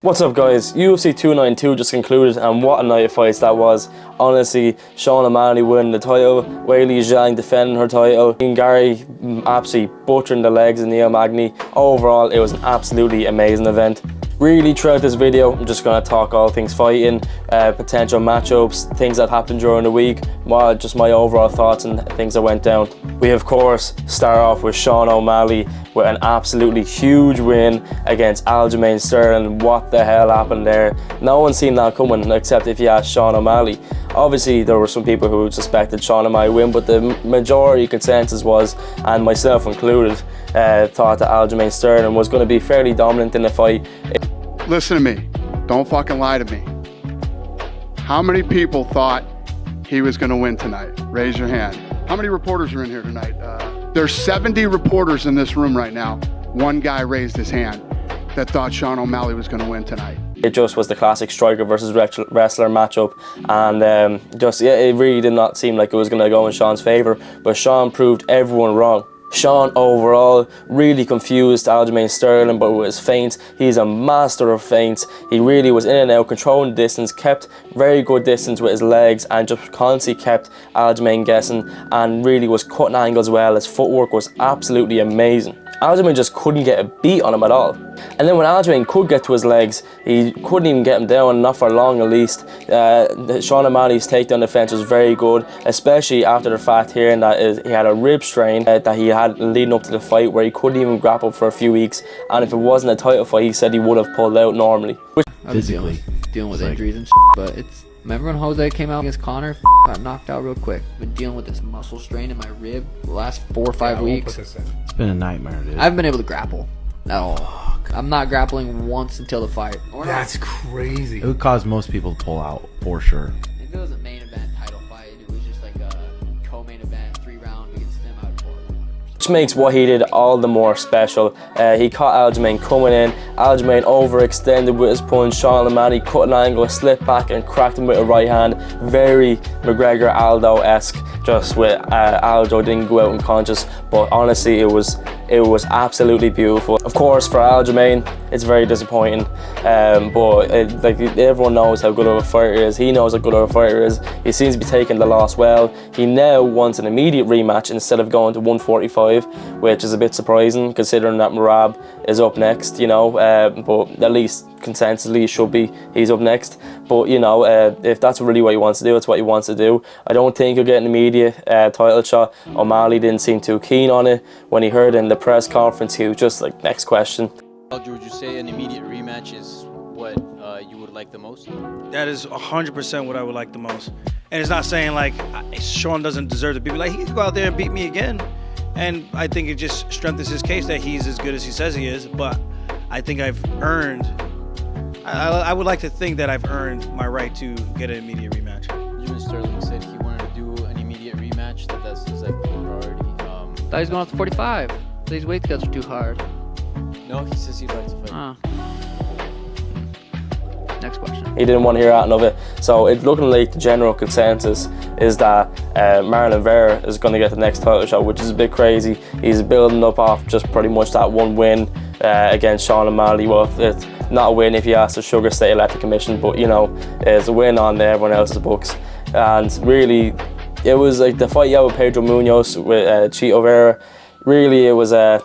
What's up guys, UFC 292 just concluded and what a night of fights that was. Honestly, Sean O'Malley winning the title, Weili Zhang defending her title, Ian Gary absolutely butchering the legs of Neil Magny. Overall, it was an absolutely amazing event. Really throughout this video, I'm just going to talk all things fighting, potential matchups, things that happened during the week, just my overall thoughts and things that went down. We of course start off with Sean O'Malley with an absolutely huge win against Aljamain Sterling. What the hell happened there? No one seen that coming except if you ask Sean O'Malley. Obviously there were some people who suspected Sean O'Malley win, but the majority consensus was, and myself included, thought that Aljamain Sterling was going to be fairly dominant in the fight. Listen to me, don't fucking lie to me. How many people thought he was gonna win tonight? Raise your hand. How many reporters are in here tonight? There's 70 reporters in this room right now. One guy raised his hand that thought Sean O'Malley was gonna win tonight. It just was the classic striker versus wrestler matchup, and it really did not seem like it was gonna go in Sean's favor, but Sean proved everyone wrong. Sean overall really confused Aljamain Sterling, but with his feints, he's a master of feints. He really was in and out, controlling distance, kept very good distance with his legs, and just constantly kept Aljamain guessing, and really was cutting angles well. His footwork was absolutely amazing. Aljamain just couldn't get a beat on him at all. And then when Aljamain could get to his legs, he couldn't even get him down, not for long at least. Sean O'Malley's takedown defense was very good, especially after the fact here that he had a rib strain that he had leading up to the fight, where he couldn't even grapple for a few weeks. And if it wasn't a title fight, he said he would have pulled out normally. I was dealing with injuries and shit, but it's... Remember when Jose came out against Connor? Got knocked out real quick. Been dealing with this muscle strain in my rib the last 4 or 5 weeks. It's been a nightmare, dude. I haven't been able to grapple at all. I'm not grappling once until the fight. That's crazy. It would cause most people to pull out, for sure. If it was a main event title fight, it was just like a co-main event, 3-round against them, I would pull it 100%. Which makes what he did all the more special. He caught Aljamain coming in. Aljamain overextended with his punch. Sean O'Malley cut an angle, slipped back and cracked him with a right hand. Very McGregor Aldo-esque, just with Aldo didn't go out unconscious, but honestly it was absolutely beautiful. Of course for Aljamain it's very disappointing, but like everyone knows how good of a fighter he is. He knows how good of a fighter he is. He seems to be taking the loss well. He now wants an immediate rematch instead of going to 145, which is a bit surprising considering that Merab is up next, you know, but at least consensusly should be he's up next. But you know, if that's really what he wants to do, it's what he wants to do. I don't think he'll get an immediate title shot. O'Malley didn't seem too keen on it. When he heard in the press conference, he was just like, next question. Would you say an immediate rematch is what you would like the most? That is 100% what I would like the most. And it's not saying like Sean doesn't deserve to be like, he can go out there and beat me again. And I think it just strengthens his case that he's as good as he says he is. But I think I've earned, I would like to think that I've earned my right to get an immediate rematch. You and Sterling said he wanted to do an immediate rematch, that seems like a priority. Thought he's going up to 45. These weight cuts are too hard. No, he says he'd like to fight. Next question. He didn't want to hear out of it. So it's looking like the general consensus is that Marlon Vera is going to get the next title shot, which is a bit crazy. He's building up off just pretty much that one win against Sean O'Malley. Well, it's not a win if you ask the Sugar State Electric Commission, but you know, it's a win on everyone else's books. And really, it was like the fight with Pedro Munoz with Chito Vera. Really, it was a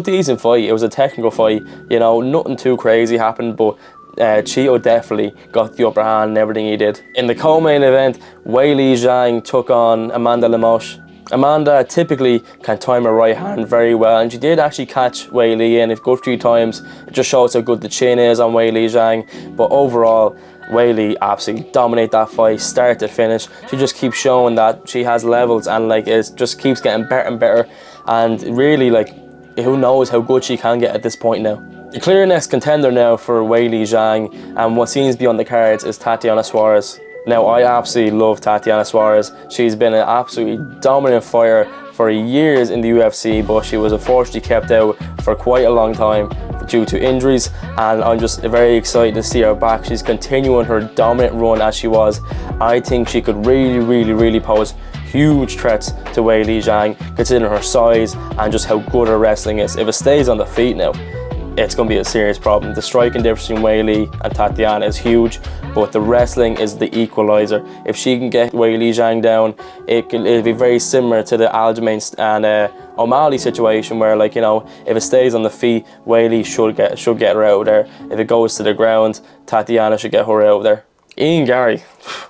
decent fight. It was a technical fight. You know, nothing too crazy happened, but Chito definitely got the upper hand in everything he did. In the co-main event, Weili Zhang took on Amanda Lemos. Amanda typically can time her right hand very well, and she did actually catch Weili in a good few times. It just shows how good the chin is on Weili Zhang. But overall, Weili absolutely dominated that fight, start to finish. She just keeps showing that she has levels, and like it just keeps getting better and better. And really, like, who knows how good she can get at this point now. The clear next contender now for Weili Zhang, and what seems to be on the cards, is Tatiana Suarez. Now, I absolutely love Tatiana Suarez. She's been an absolutely dominant fighter for years in the UFC, but she was unfortunately kept out for quite a long time due to injuries, and I'm just very excited to see her back. She's continuing her dominant run as she was. I think she could really pose huge threats to Weili Zhang, considering her size and just how good her wrestling is. If it stays on the feet now, it's going to be a serious problem. The striking difference between Weili and Tatiana is huge, but the wrestling is the equaliser. If she can get Weili Zhang down, it'll be very similar to the Aljamain and O'Malley situation, where, like, you know, if it stays on the feet, Weili should get her out of there. If it goes to the ground, Tatiana should get her out of there. Ian Garry,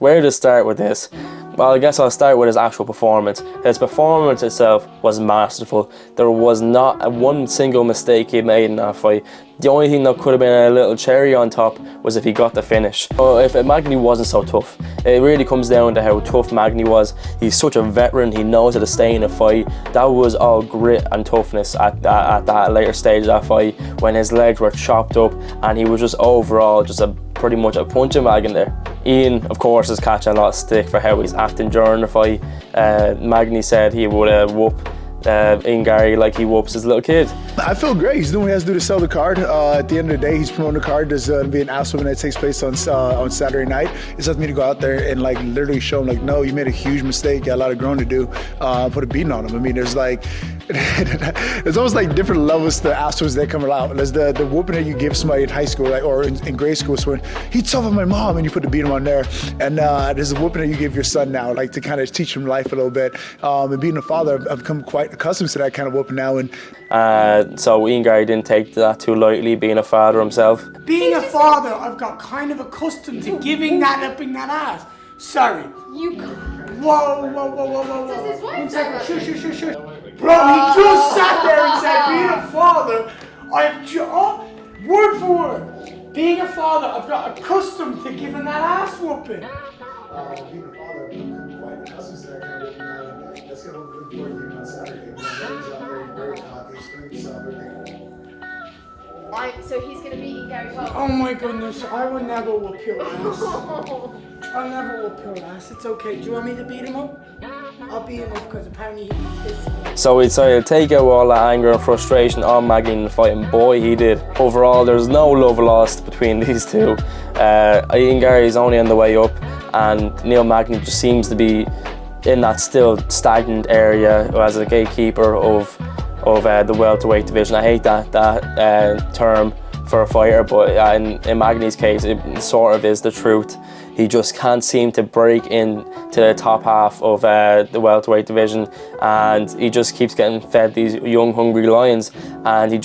where to start with this? Well, I guess I'll start with his actual performance. His performance itself was masterful. There was not one single mistake he made in that fight. The only thing that could have been a little cherry on top was if he got the finish. If Magny wasn't so tough, it really comes down to how tough Magny was. He's such a veteran, he knows how to stay in a fight. That was all grit and toughness at that later stage of that fight, when his legs were chopped up and he was just overall just pretty much a punching bag in there. Ian, of course, is catching a lot of stick for how he's acting during the fight. Magny said he would whoop Ian Garry like he whoops his little kid. I feel great. He's doing what he has to do to sell the card. At the end of the day, he's promoting the card. There's going to be an ass whooping that takes place on Saturday night. It's up to me to go out there and, like, literally show him, like, no, you made a huge mistake. You got a lot of growing to do. Put a beating on him. I mean, there's like, there's almost like different levels to ass whoopings that come out. There's the whooping that you give somebody in high school, like, or in grade school, so when he'd tough on my mom, and you put the beating on there. And there's a whooping that you give your son now, like, to kind of teach him life a little bit. And being a father, I've become quite accustomed to that kind of whooping now. And so Ian Garry didn't take that too lightly, being a father himself. Being a father, I've got kind of accustomed to giving that up in that ass. Sorry. You. Whoa. Does his wife One second. know Shush. Bro, he just sat there and said, being a father, word for word. Being a father, I've got accustomed to giving that ass whooping. Being a father, I've become quite accustomed to that kind of whooping now. And that's going to look forward to on Saturday. Very cocky, Alright, so he's gonna beat Gary Cole. Oh my goodness, I will never whoop your ass. I'll never whoop your ass. It's okay. Do you want me to beat him up? I'll beat him up because apparently he beats his. So he decided to take out all that anger and frustration on Magny in the fight, and boy, he did. Overall, there's no love lost between these two. Ian Garry is only on the way up, and Neil Magny just seems to be in that still stagnant area as a gatekeeper of the welterweight division. I hate that term for a fighter, but in Magny's case, it sort of is the truth. He just can't seem to break into the top half of the welterweight division, and he just keeps getting fed these young, hungry lions. And he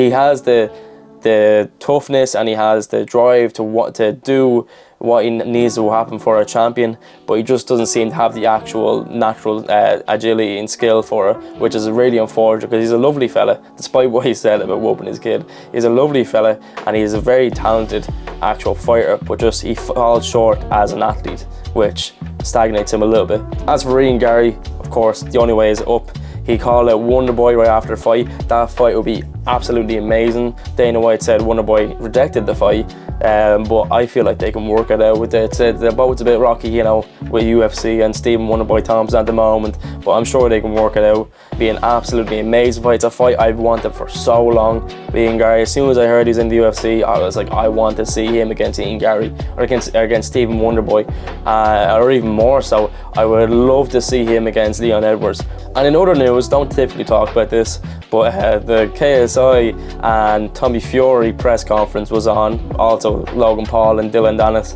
has the toughness and he has the drive to do what he needs to happen for a champion, but he just doesn't seem to have the actual natural agility and skill for it, which is really unfortunate, because he's a lovely fella, despite what he said about whooping his kid. He's a lovely fella and he's a very talented actual fighter, but just he falls short as an athlete, which stagnates him a little bit. As for Ian Garry, of course, the only way is up. He called out Wonder Boy right after the fight. That fight would be absolutely amazing. Dana White said Wonder Boy rejected the fight, but I feel like they can work it out with it. The boat's a bit rocky, you know, with UFC and Stephen Wonder Boy Thompson at the moment, but I'm sure they can work it out. Be an absolutely amazing fight. It's a fight I've wanted for so long. Ian Garry, as soon as I heard he's in the UFC, I was like, I want to see him against Ian Garry, or against Stephen Wonder Boy, or even more so, I would love to see him against Leon Edwards. And in other news, don't typically talk about this, but the KSI and Tommy Fury press conference was on, also Logan Paul and Dylan Dennis,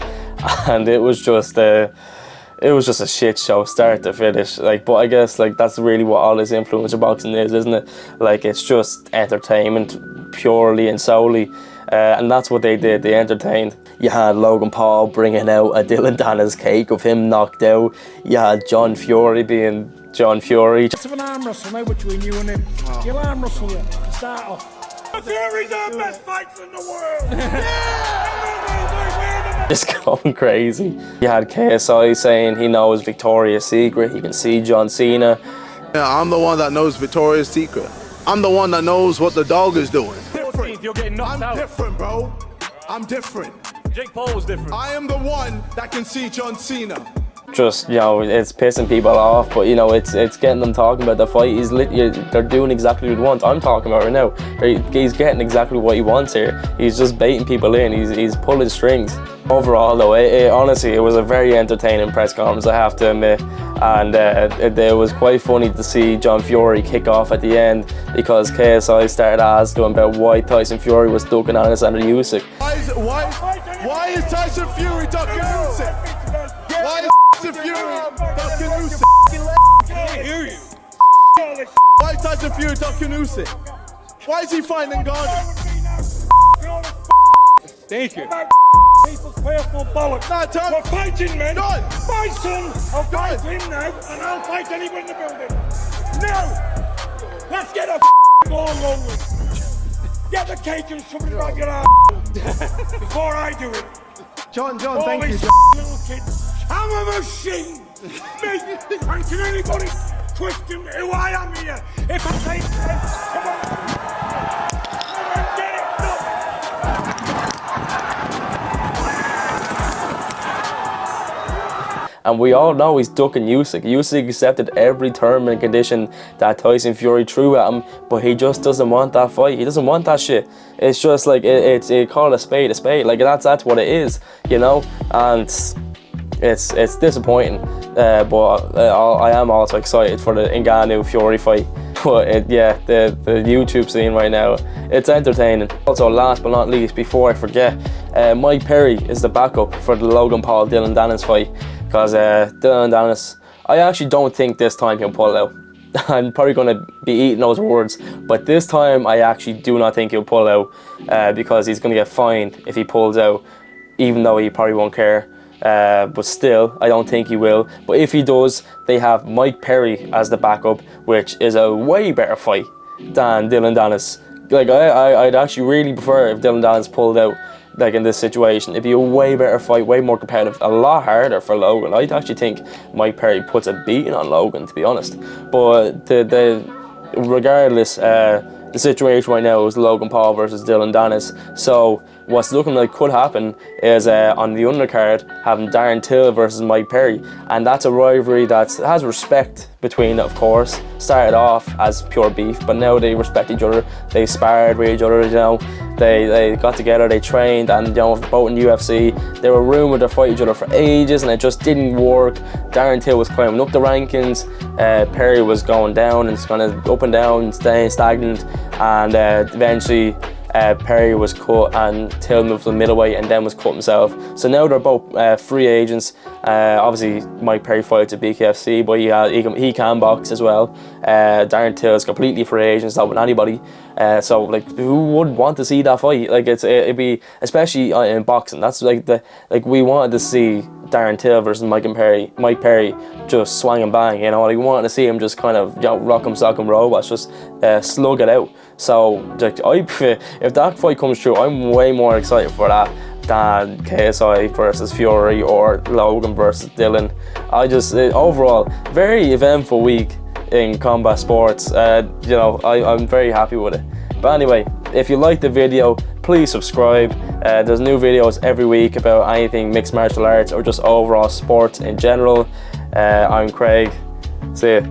and it was just a shit show, start to finish. Like, but I guess like that's really what all this influencer boxing is, isn't it? Like, it's just entertainment purely and solely, and that's what they did. They entertained. You had Logan Paul bringing out a Dylan Dennis cake of him knocked out. You had John Fury being John Fury. It's an arm wrestle now between you and him. You'll arm wrestle you to start off. Fury's our best fights in the world. Just going crazy. You had KSI saying he knows Victoria's Secret. You can see John Cena. Yeah, I'm the one that knows Victoria's Secret. I'm the one that knows what the dog is doing. Different. You're getting knocked out. I'm different, bro. I'm different. Jake Paul was different. I am the one that can see John Cena. just, you know, it's pissing people off, but you know, it's getting them talking about the fight. They're doing exactly what he wants. I'm talking about right now. He's getting exactly what he wants here. He's just baiting people in. He's pulling strings. Overall, though, honestly, it was a very entertaining press conference, I have to admit, and it was quite funny to see John Fury kick off at the end because KSI started asking him about why Tyson Fury was ducking Alexander Usyk. Why is Tyson Fury ducking Usyk? Why is Tyson Fury ducking Usyk? Why is Tyson Fury ducking Usyk? Why is he fighting Ghana? Thank you. People's personal bollocks. We're fighting, men. My son, I'll fight him now, and I'll fight anyone in the building. Now, let's get a ball rolling. Get the cake and shove it right your ass before I do it. John, All thank you. these little kids. I'm a machine. Me, and can anybody question who I am here? If I say, come on. Come on, get it done. And we all know he's ducking Usyk. Usyk accepted every term and condition that Tyson Fury threw at him, but he just doesn't want that fight. He doesn't want that shit. It's just like, call it a spade. Like, that's what it is, you know? And it's disappointing, but I am also excited for the Ngannou Fury fight. But the YouTube scene right now, it's entertaining. Also, last but not least, before I forget, Mike Perry is the backup for the Logan Paul Dylan Dennis fight. Because Dylan Dennis, I actually don't think this time he'll pull out. I'm probably going to be eating those words, but this time I actually do not think he'll pull out because he's going to get fined if he pulls out, even though he probably won't care. But still, I don't think he will. But if he does, they have Mike Perry as the backup, which is a way better fight than Dylan Dennis. Like, I'd actually really prefer if Dylan Dennis pulled out. Like, in this situation, it'd be a way better fight, way more competitive, a lot harder for Logan. I actually think Mike Perry puts a beating on Logan, to be honest. But regardless, the situation right now is Logan Paul versus Dylan Dennis. So what's looking like could happen is on the undercard having Darren Till versus Mike Perry, and that's a rivalry that has respect between, of course. Started off as pure beef, but now they respect each other. They sparred with each other, you know. They got together, they trained, and you know, both in UFC, they were rumoured to fight each other for ages, and it just didn't work. Darren Till was climbing up the rankings, Perry was going down and kind of up and down, staying stagnant, and eventually Perry was cut and Till moved to the middleweight and then was cut himself. So now they're both free agents. Obviously Mike Perry fights at BKFC, but he can box as well. Darren Till is completely free agent, not with anybody. So like, who would want to see that fight? Like, it'd be, especially in boxing, that's like we wanted to see Darren Till versus Mike Perry just swang and bang, you know. Like, we wanted to see him just kind of, you know, rock 'em, sock 'em, robots, just slug it out. So like, if that fight comes true, I'm way more excited for that than KSI versus Fury or Logan versus Dylan. Overall, very eventful week in combat sports. You know, I'm very happy with it. But anyway, if you liked the video, please subscribe. There's new videos every week about anything mixed martial arts or just overall sports in general. I'm Craig. See ya.